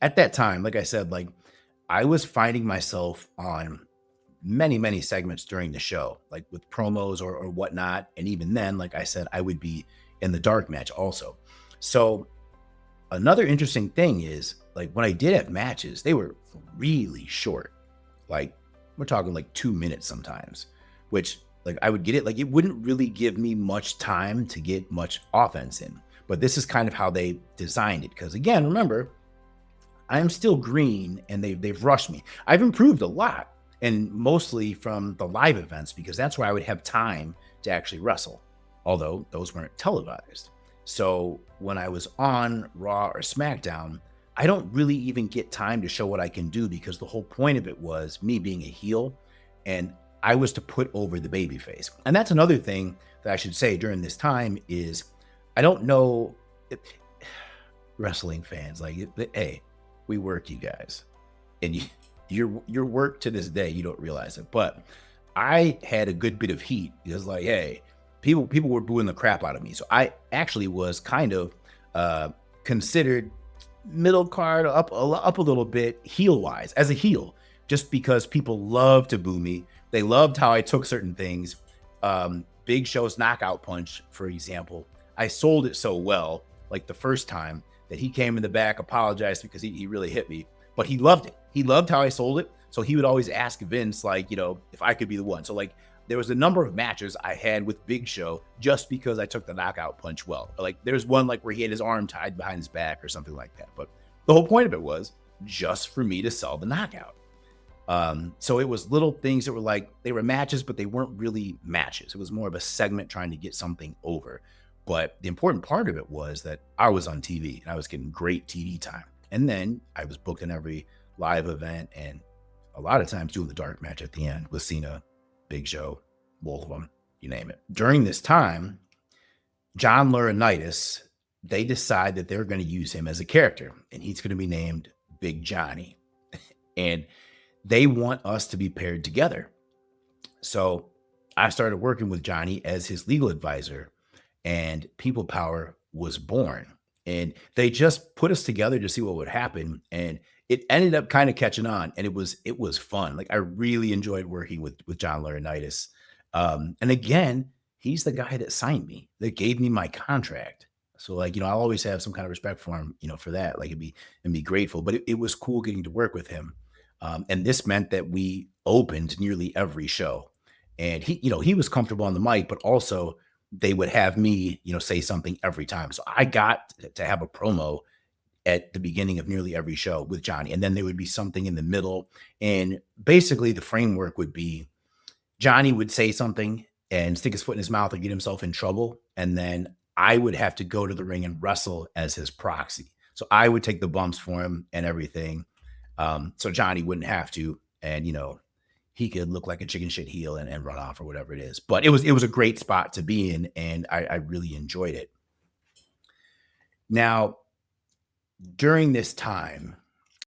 at that time, like I said, like I was finding myself on many segments during the show, like with promos or whatnot. And even then, like I said, I would be in the dark match also. So another interesting thing is like when I did have matches, they were really short. Like we're talking like 2 minutes sometimes, which like I would get it. Like it wouldn't really give me much time to get much offense in. But this is kind of how they designed it. Because again, remember, I'm still green and they've rushed me. I've improved a lot, and mostly from the live events because that's where I would have time to actually wrestle, although those weren't televised. So when I was on Raw or SmackDown, I don't really even get time to show what I can do because the whole point of it was me being a heel and I was to put over the babyface. And that's another thing that I should say during this time is I don't know if, wrestling fans like, hey, we work, you guys, and your work to this day, you don't realize it. But I had a good bit of heat because, like, hey, people were booing the crap out of me, so I actually was kind of considered middle card up a little bit heel wise as a heel, just because people love to boo me. They loved how I took certain things. Big Show's knockout punch, for example, I sold it so well, like the first time that he came in the back, apologized because he really hit me, but he loved it. He loved how I sold it. So he would always ask Vince, like, if I could be the one. So like there was a number of matches I had with Big Show just because I took the knockout punch well. Like there's one like where he had his arm tied behind his back or something like that. But the whole point of it was just for me to sell the knockout. So it was little things that were like, they were matches, but they weren't really matches. It was more of a segment trying to get something over. But the important part of it was that I was on TV and I was getting great TV time. And then I was booked in every live event and a lot of times doing the dark match at the end with Cena, Big Show, both of them, you name it. During this time, John Laurinaitis, they decide that they're going to use him as a character and he's going to be named Big Johnny. And they want us to be paired together. So I started working with Johnny as his legal advisor and People Power was born. And they just put us together to see what would happen. And it ended up kind of catching on. And it was fun. Like I really enjoyed working with John Laurinaitis. And again, he's the guy that signed me, that gave me my contract. So like, I'll always have some kind of respect for him, for that. Like and be grateful. But it was cool getting to work with him. And this meant that we opened nearly every show. And he was comfortable on the mic, but also they would have me, say something every time. So I got to have a promo at the beginning of nearly every show with Johnny. And then there would be something in the middle. And basically the framework would be Johnny would say something and stick his foot in his mouth and get himself in trouble. And then I would have to go to the ring and wrestle as his proxy. So I would take the bumps for him and everything. So Johnny wouldn't have to. And, he could look like a chicken shit heel and run off or whatever it is. But it was a great spot to be in, and I really enjoyed it. Now, during this time,